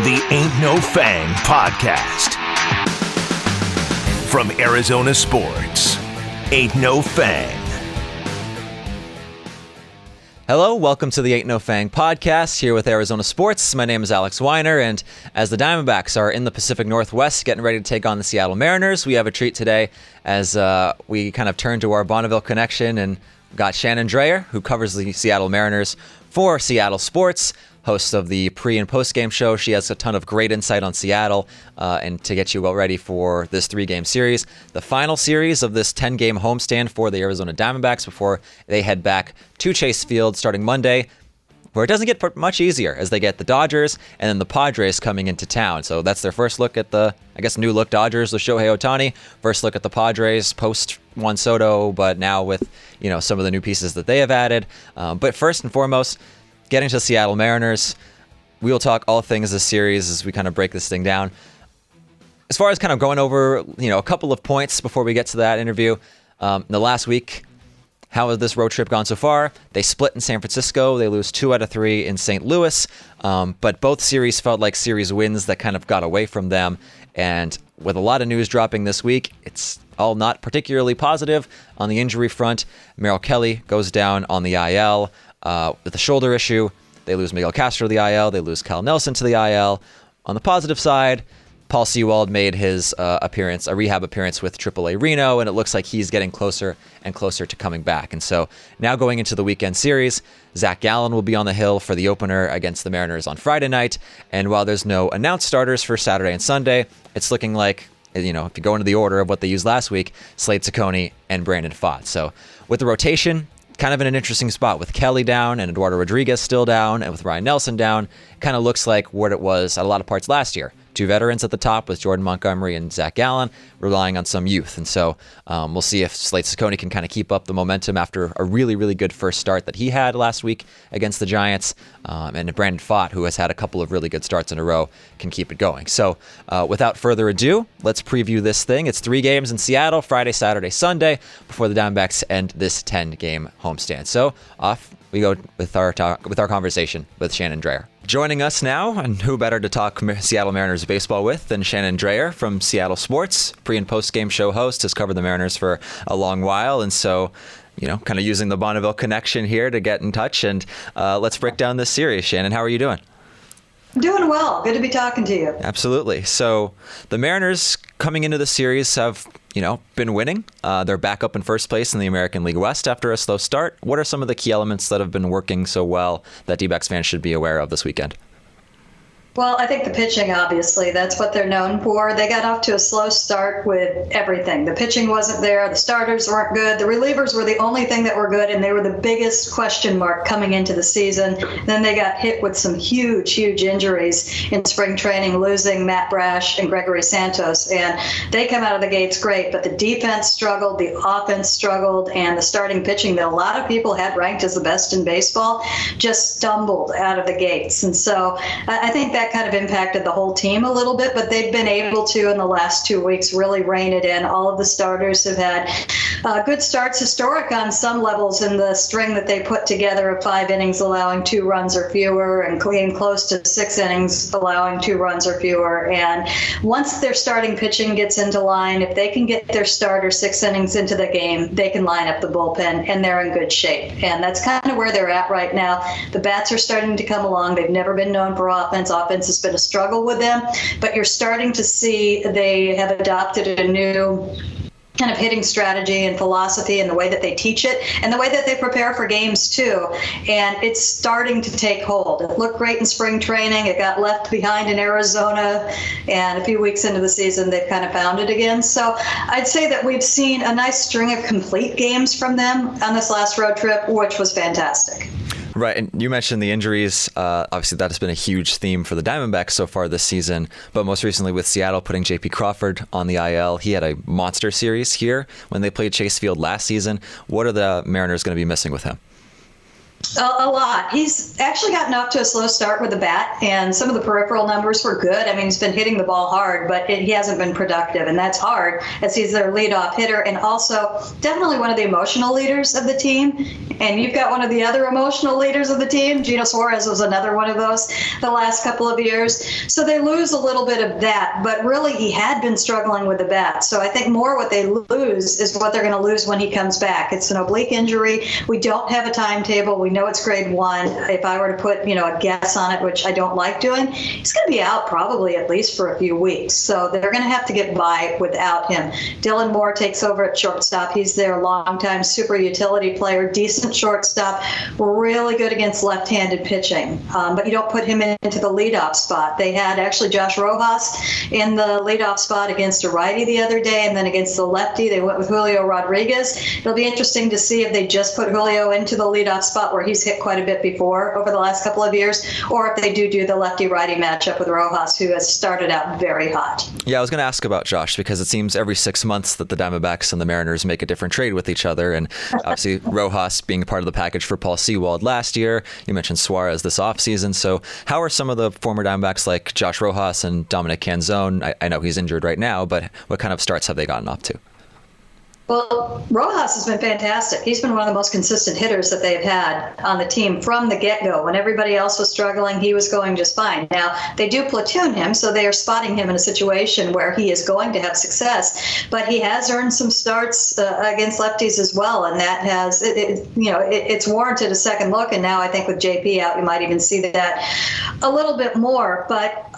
The Ain't No Fang podcast. From Arizona Sports, Ain't No Fang. Hello, welcome to the Ain't No Fang podcast here with Arizona Sports. My name is Alex Weiner, and as the Diamondbacks are in the Pacific Northwest getting ready to take on the Seattle Mariners, we have a treat today as we kind of turn to our Bonneville connection and got Shannon Drayer, who covers the Seattle Mariners for Seattle Sports, host of the pre- and post-game show. She has a ton of great insight on Seattle and to get you well ready for this 3-game series, the final series of this 10-game homestand for the Arizona Diamondbacks before they head back to Chase Field starting Monday, where it doesn't get much easier as they get the Dodgers and then the Padres coming into town. So that's their first look at the, new look Dodgers with Shohei Ohtani. First look at the Padres post Juan Soto, but now with, some of the new pieces that they have added. But first and foremost, getting to the Seattle Mariners, we will talk all things this series as we kind of break this thing down. As far as kind of going over, a couple of points before we get to that interview, the last week, how has this road trip gone so far? They split in San Francisco. They lose 2 out of 3 in St. Louis. But both series felt like series wins that kind of got away from them. And with a lot of news dropping this week, it's all not particularly positive. On the injury front, Merrill Kelly goes down on the IL with a shoulder issue. They lose Miguel Castro to the IL. They lose Kyle Nelson to the IL. On the positive side, Paul Sewald made his a rehab appearance with AAA Reno, and it looks like he's getting closer and closer to coming back. And so now going into the weekend series, Zach Gallen will be on the hill for the opener against the Mariners on Friday night. And while there's no announced starters for Saturday and Sunday, it's looking like, if you go into the order of what they used last week, Slade Ciccone and Brandon Pfaadt. So with the rotation, kind of in an interesting spot with Kelly down and Eduardo Rodriguez still down and with Ryan Nelson down, kind of looks like what it was at a lot of parts last year. 2 veterans at the top with Jordan Montgomery and Zach Gallen, relying on some youth. And so we'll see if Slade Ciccone can kind of keep up the momentum after a really, really good first start that he had last week against the Giants. And Brandon Pfaadt, who has had a couple of really good starts in a row, can keep it going. So without further ado, let's preview this thing. It's 3 games in Seattle, Friday, Saturday, Sunday, before the Diamondbacks end this 10-game homestand. So off we go with our conversation with Shannon Dreyer. Joining us now, and who better to talk Seattle Mariners baseball with than Shannon Dreyer from Seattle Sports, pre- and post-game show host, has covered the Mariners for a long while, and so, kind of using the Bonneville connection here to get in touch, and let's break down this series. Shannon, how are you doing? Doing well. Good to be talking to you. Absolutely. So the Mariners coming into the series have, been winning. They're back up in first place in the American League West after a slow start. What are some of the key elements that have been working so well that D-backs fans should be aware of this weekend? Well, I think the pitching, obviously, that's what they're known for. They got off to a slow start with everything. The pitching wasn't there. The starters weren't good. The relievers were the only thing that were good, and they were the biggest question mark coming into the season. Then they got hit with some huge, huge injuries in spring training, losing Matt Brash and Gregory Santos. And they come out of the gates great, but the defense struggled, the offense struggled, and the starting pitching that a lot of people had ranked as the best in baseball just stumbled out of the gates. And so I think that kind of impacted the whole team a little bit, but they've been able to, in the last 2 weeks, really rein it in. All of the starters have had good starts, historic on some levels in the string that they put together of 5 innings, allowing 2 runs or fewer, and clean close to 6 innings, allowing 2 runs or fewer. And once their starting pitching gets into line, if they can get their starter 6 innings into the game, they can line up the bullpen, and they're in good shape. And that's kind of where they're at right now. The bats are starting to come along. They've never been known for offense. Offense has been a struggle with them, but you're starting to see they have adopted a new kind of hitting strategy and philosophy and the way that they teach it and the way that they prepare for games too. And it's starting to take hold. It looked great in spring training. It got left behind in Arizona, and a few weeks into the season, they've kind of found it again. So I'd say that we've seen a nice string of complete games from them on this last road trip, which was fantastic. Right, and you mentioned the injuries. Obviously, that has been a huge theme for the Diamondbacks so far this season, but most recently with Seattle putting J.P. Crawford on the IL. He had a monster series here when they played Chase Field last season. What are the Mariners going to be missing with him? A lot. He's actually gotten off to a slow start with the bat, and some of the peripheral numbers were good. I mean, he's been hitting the ball hard, but he hasn't been productive, and that's hard as he's their leadoff hitter and also definitely one of the emotional leaders of the team. And you've got one of the other emotional leaders of the team. Gino Suarez was another one of those the last couple of years. So they lose a little bit of that, but really he had been struggling with the bat. So I think more what they lose is what they're going to lose when he comes back. It's an oblique injury. We don't have a timetable. We know it's grade 1. If I were to put, a guess on it, which I don't like doing, he's going to be out probably at least for a few weeks. So they're going to have to get by without him. Dylan Moore takes over at shortstop. He's their longtime super utility player, decent shortstop, really good against left-handed pitching. But you don't put him into the leadoff spot. They had actually Josh Rojas in the leadoff spot against a righty the other day, and then against the lefty, they went with Julio Rodriguez. It'll be interesting to see if they just put Julio into the leadoff spot where he's hit quite a bit before over the last couple of years, or if they do the lefty-righty matchup with Rojas, who has started out very hot. Yeah, I was going to ask about Josh because it seems every 6 months that the Diamondbacks and the Mariners make a different trade with each other, and obviously Rojas being part of the package for Paul Sewald last year. You mentioned Suarez this offseason. So how are some of the former Diamondbacks like Josh Rojas and Dominic Canzone? I know he's injured right now, but what kind of starts have they gotten off to? Well, Rojas has been fantastic. He's been one of the most consistent hitters that they've had on the team from the get-go. When everybody else was struggling, he was going just fine. Now, they do platoon him, so they are spotting him in a situation where he is going to have success. But he has earned some starts against lefties as well, and that has, it's warranted a second look. And now I think with JP out, you might even see that a little bit more. But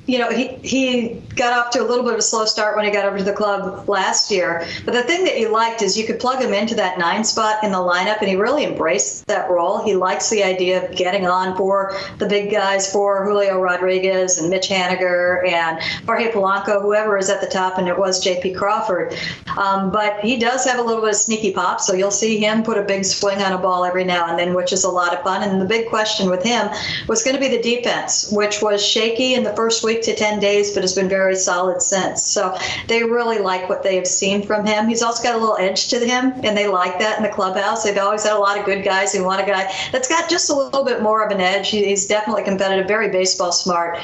he got off to a little bit of a slow start when he got over to the club last year. But the thing that he liked is you could plug him into that 9 spot in the lineup, and he really embraced that role. He likes the idea of getting on for the big guys, for Julio Rodriguez and Mitch Haniger and Jorge Polanco, whoever is at the top, and it was J.P. Crawford. But he does have a little bit of sneaky pop, so you'll see him put a big swing on a ball every now and then, which is a lot of fun. And the big question with him was going to be the defense, which was shaky in the first week to 10 days, but has been very solid since. So they really like what they have seen from him. He's also got a little edge to him, and they like that in the clubhouse. They've always had a lot of good guys who want a guy that's got just a little bit more of an edge. He's definitely competitive, very baseball smart,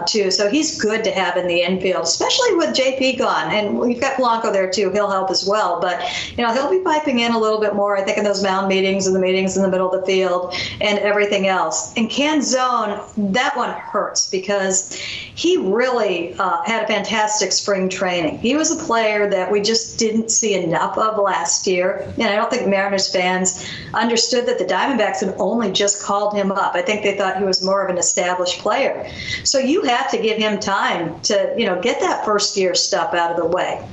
too. So he's good to have in the infield, especially with JP gone. And we've got Polanco there, too. He'll help as well. But, he'll be piping in a little bit more, I think, in those mound meetings and the meetings in the middle of the field and everything else. And Canzone, that one hurts because he really had a fantastic spring training. He was a player that we just didn't see enough of last year. And I don't think Mariners fans understood that the Diamondbacks had only just called him up. I think they thought he was more of an established player. So you have to give him time to, get that first year stuff out of the way.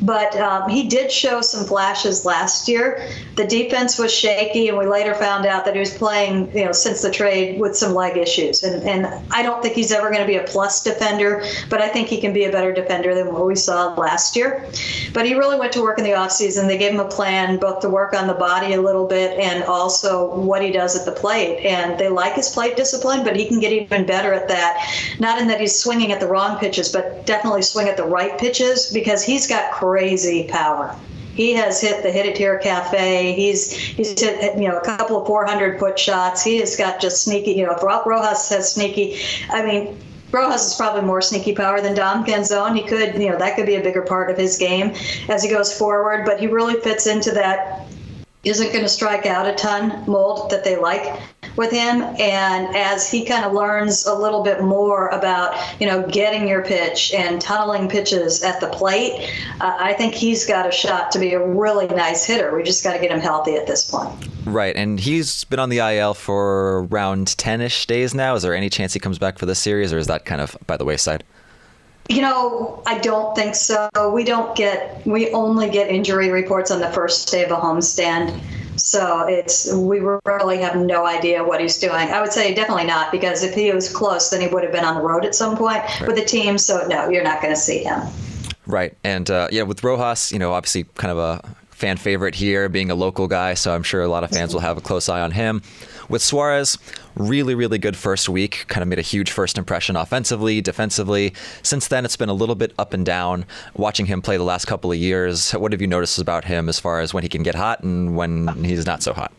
But he did show some flashes last year. The defense was shaky, and we later found out that he was playing, since the trade with some leg issues. And I don't think he's ever going to be a plus defender, but I think he can be a better defender than what we saw last year. But he really went to work in the offseason. They gave him a plan both to work on the body a little bit and also what he does at the plate. And they like his plate discipline, but he can get even better at that. Not in that he's swinging at the wrong pitches, but definitely swing at the right pitches, because he's got crazy power. He has hit the Hit It Here Cafe. He's hit a couple of 400-foot shots. He has got just sneaky. If Rojas has sneaky, Rojas is probably more sneaky power than Dom Canzone. He could, that could be a bigger part of his game as he goes forward. But he really fits into that isn't going to strike out a ton mold that they like with him. And as he kind of learns a little bit more about, getting your pitch and tunneling pitches at the plate, I think he's got a shot to be a really nice hitter. We just got to get him healthy at this point. Right, and he's been on the IL for around 10-ish days now. Is there any chance he comes back for this series, or is that kind of by the wayside? I don't think so. We only get injury reports on the first day of a homestand. So we really have no idea what he's doing. I would say definitely not, because if he was close, then he would have been on the road at some point with the team. So no, you're not going to see him. Right. And with Rojas, obviously kind of a fan favorite here, being a local guy. So I'm sure a lot of fans will have a close eye on him. With Suarez, really, really good first week, kind of made a huge first impression offensively, defensively. Since then, it's been a little bit up and down. Watching him play the last couple of years, what have you noticed about him as far as when he can get hot and when he's not so hot?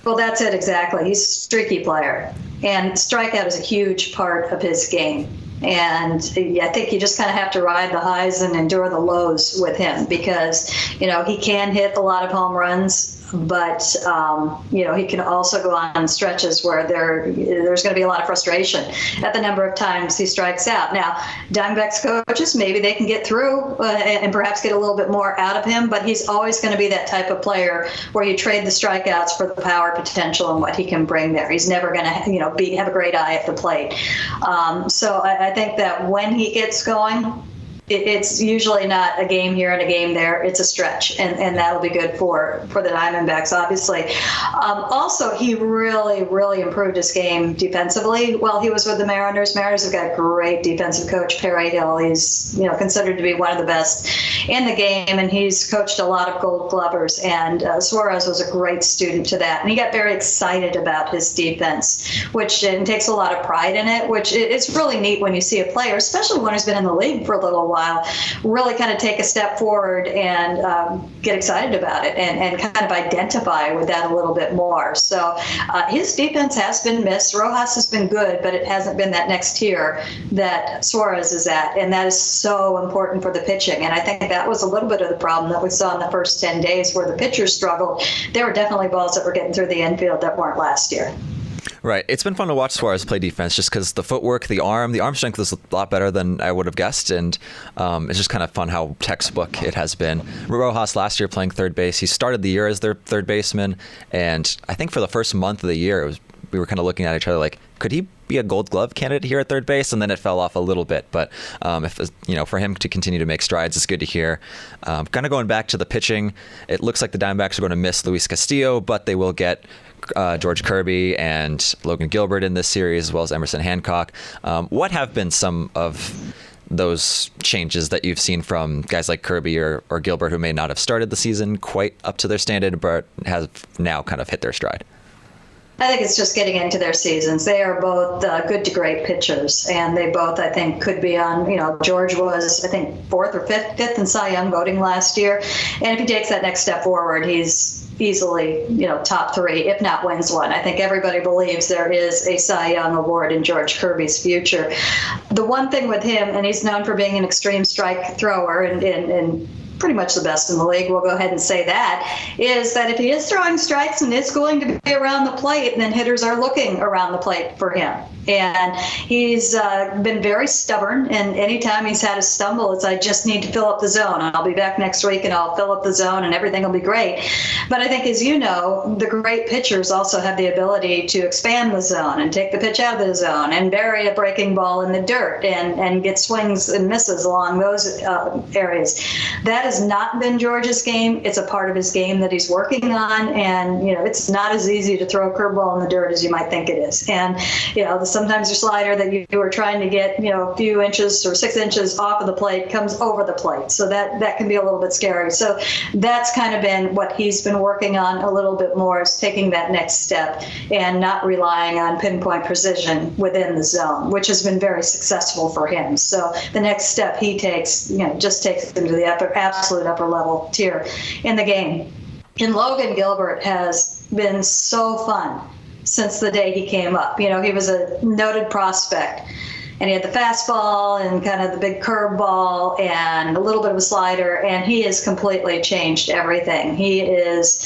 Well, that's it exactly. He's a streaky player, and strikeout is a huge part of his game. And I think you just kind of have to ride the highs and endure the lows with him because, he can hit a lot of home runs, but, he can also go on stretches where there's going to be a lot of frustration at the number of times he strikes out. Now, Diamondbacks coaches, maybe they can get through and perhaps get a little bit more out of him, but he's always going to be that type of player where you trade the strikeouts for the power potential and what he can bring there. He's never going to, have a great eye at the plate. So I think that when he gets going, it's usually not a game here and a game there. It's a stretch, and that'll be good for the Diamondbacks, obviously. Also, he really, really improved his game defensively while he was with the Mariners. Mariners have got a great defensive coach, Perry Hill. He's considered to be one of the best in the game, and he's coached a lot of Gold Glovers. And Suarez was a great student to that, and he got very excited about his defense, which takes a lot of pride in it. Which it's really neat when you see a player, especially one who's been in the league for a little while, really kind of take a step forward and get excited about it and kind of identify with that a little bit more. So his defense has been missed. Rojas has been good, but it hasn't been that next tier that Suarez is at, and that is so important for the pitching. And I think that was a little bit of the problem that we saw in the first 10 days where the pitchers struggled. There were definitely balls that were getting through the infield that weren't last year. Right. It's been fun to watch Suarez play defense just because the footwork, the arm strength is a lot better than I would have guessed. And it's just kind of fun how textbook it has been. Rojas last year playing third base. He started the year as their third baseman. And I think for the first month of the year, we were kind of looking at each other like, could he be a Gold Glove candidate here at third base? And then it fell off a little bit. But for him to continue to make strides, it's good to hear. Kind of going back to the pitching, it looks like the Diamondbacks are going to miss Luis Castillo, but they will get George Kirby and Logan Gilbert in this series, as well as Emerson Hancock. What have been some of those changes that you've seen from guys like Kirby or Gilbert who may not have started the season quite up to their standard, but have now kind of hit their stride? I think it's just getting into their seasons. They are both good to great pitchers, and they both, I think, could be on, George was, I think, fourth or fifth in Cy Young voting last year. And if he takes that next step forward, he's easily, top three, if not wins one. I think everybody believes there is a Cy Young award in George Kirby's future. The one thing with him, and he's known for being an extreme strike thrower and pretty much the best in the league, we'll go ahead and say that, is that if he is throwing strikes and is going to be around the plate, then hitters are looking around the plate for him. And he's been very stubborn, and anytime he's had a stumble, it's I just need to fill up the zone. I'll be back next week and I'll fill up the zone and everything will be great. But I think, as you know, the great pitchers also have the ability to expand the zone and take the pitch out of the zone and bury a breaking ball in the dirt and get swings and misses along those areas. That has not been George's game. It's a part of his game that he's working on, and it's not as easy to throw a curveball in the dirt as you might think it is. And sometimes your slider that you were trying to get a few inches or 6 inches off of the plate comes over the plate, so that can be a little bit scary. So that's kind of been what he's been working on a little bit more, is taking that next step and not relying on pinpoint precision within the zone, which has been very successful for him. So the next step he takes, just takes him to the absolute upper level tier in the game. And Logan Gilbert has been so fun since the day he came up. He was a noted prospect, and he had the fastball and kind of the big curveball and a little bit of a slider, and he has completely changed everything. He is,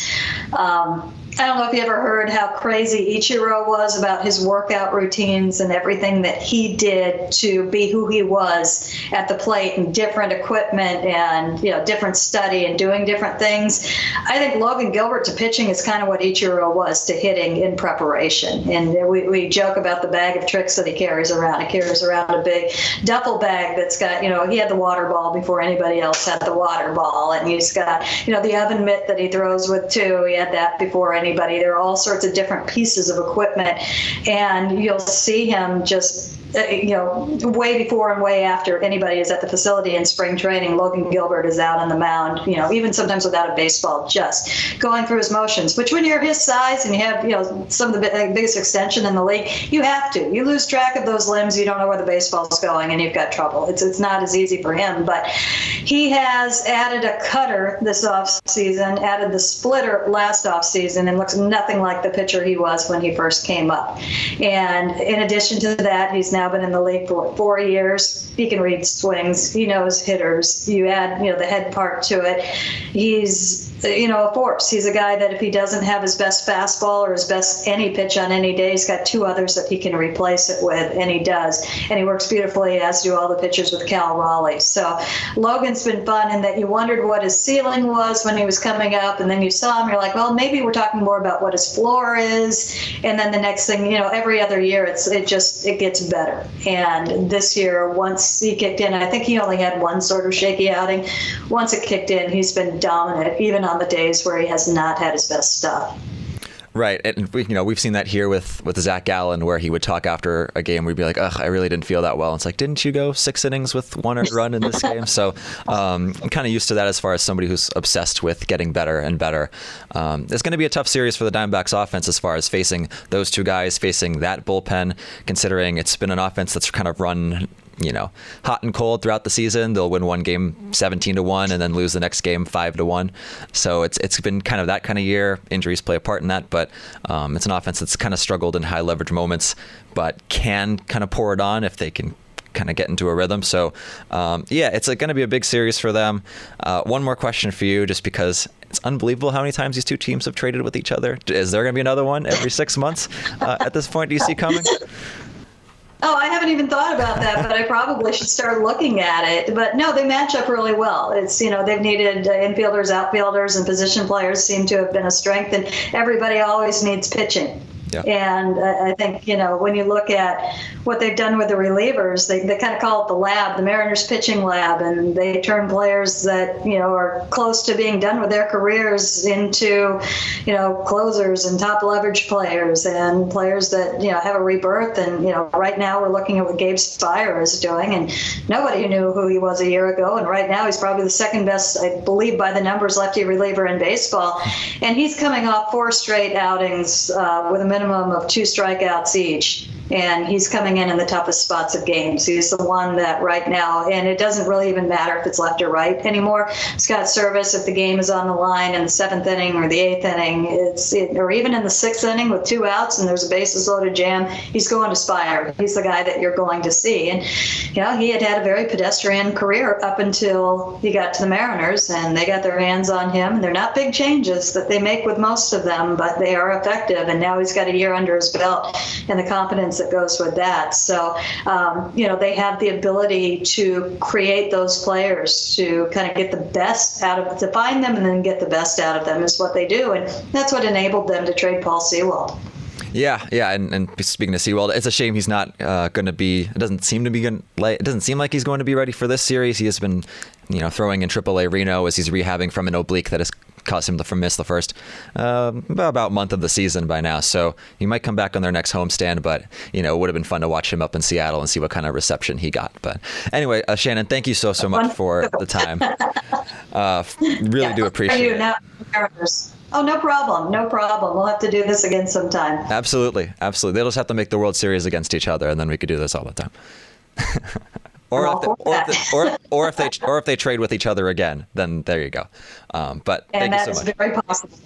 I don't know if you ever heard how crazy Ichiro was about his workout routines and everything that he did to be who he was at the plate, and different equipment and different study and doing different things. I think Logan Gilbert to pitching is kind of what Ichiro was to hitting in preparation. And we joke about the bag of tricks that he carries around. He carries around a big duffel bag that's got, he had the water ball before anybody else had the water ball, and he's got, the oven mitt that he throws with too. He had that before anybody. There are all sorts of different pieces of equipment, and you'll see him just way before and way after anybody is at the facility in spring training. Logan Gilbert is out on the mound, even sometimes without a baseball, just going through his motions, which when you're his size and you have, some of the biggest extension in the league, you have to. You lose track of those limbs, you don't know where the baseball's going, and you've got trouble. It's not as easy for him, but he has added a cutter this offseason, added the splitter last offseason, and looks nothing like the pitcher he was when he first came up. And in addition to that, he's now been in the league for 4 years. He can read swings. He knows hitters. You add, the head part to it. He's, a force. He's a guy that if he doesn't have his best fastball or his best any pitch on any day, he's got 2 others that he can replace it with, and he does. And he works beautifully, as do all the pitchers with Cal Raleigh. So Logan's been fun in that you wondered what his ceiling was when he was coming up, and then you saw him, you're like, well, maybe we're talking more about what his floor is. And then the next thing, every other year it gets better. And this year, once he kicked in, I think he only had one sort of shaky outing. Once it kicked in, he's been dominant, even on the days where he has not had his best stuff. Right, and we've seen that here with Zach Gallen, where he would talk after a game where he'd be like, "Ugh, I really didn't feel that well." And it's like, didn't you go 6 innings with 1 earned run in this game? So I'm kind of used to that as far as somebody who's obsessed with getting better and better. It's going to be a tough series for the Diamondbacks offense as far as facing those 2 guys, facing that bullpen, considering it's been an offense that's kind of run hot and cold throughout the season. They'll win one game 17-1 and then lose the next game 5-1. So it's been kind of that kind of year. Injuries play a part in that, but it's an offense that's kind of struggled in high leverage moments, but can kind of pour it on if they can kind of get into a rhythm. So it's going to be a big series for them. One more question for you, just because it's unbelievable how many times these 2 teams have traded with each other. Is there going to be another one every 6 months at this point? Do you see coming? Oh, I haven't even thought about that, but I probably should start looking at it. But no, they match up really well. It's, they've needed infielders, outfielders, and position players seem to have been a strength, and everybody always needs pitching. Yeah. And I think, when you look at what they've done with the relievers, they kind of call it the lab, the Mariners pitching lab, and they turn players that, are close to being done with their careers into, closers and top leverage players and players that, have a rebirth. And, right now we're looking at what Gabe Spire is doing, and nobody knew who he was a year ago. And right now he's probably the second best, I believe, by the numbers, lefty reliever in baseball. And he's coming off 4 straight outings with a minimum of 2 strikeouts each. And he's coming in the toughest spots of games. He's the one that right now, and it doesn't really even matter if it's left or right anymore. Scott Service, if the game is on the line in the 7th inning or the 8th inning, or even in the 6th inning with 2 outs and there's a bases loaded jam, he's going to Spire. He's the guy that you're going to see. And, he had a very pedestrian career up until he got to the Mariners, and they got their hands on him. They're not big changes that they make with most of them, but they are effective. And now he's got a year under his belt and the confidence that goes with that. So, they have the ability to create those players to kind of get the best out of, to find them and then get the best out of them is what they do. And that's what enabled them to trade Paul Sewald. Yeah, and speaking of Sewald, it's a shame he's not going to be. It doesn't seem like he's going to be ready for this series. He has been, throwing in AAA Reno as he's rehabbing from an oblique that has caused him to miss the first about month of the season by now. So he might come back on their next homestand, but it would have been fun to watch him up in Seattle and see what kind of reception he got. But anyway, Shannon, thank you so much for the time. Really do appreciate it. Oh, no problem. We'll have to do this again sometime. Absolutely. They'll just have to make the World Series against each other, and then we could do this all the time. Or if they trade with each other again, then there you go. But thank you so much. And that is very possible.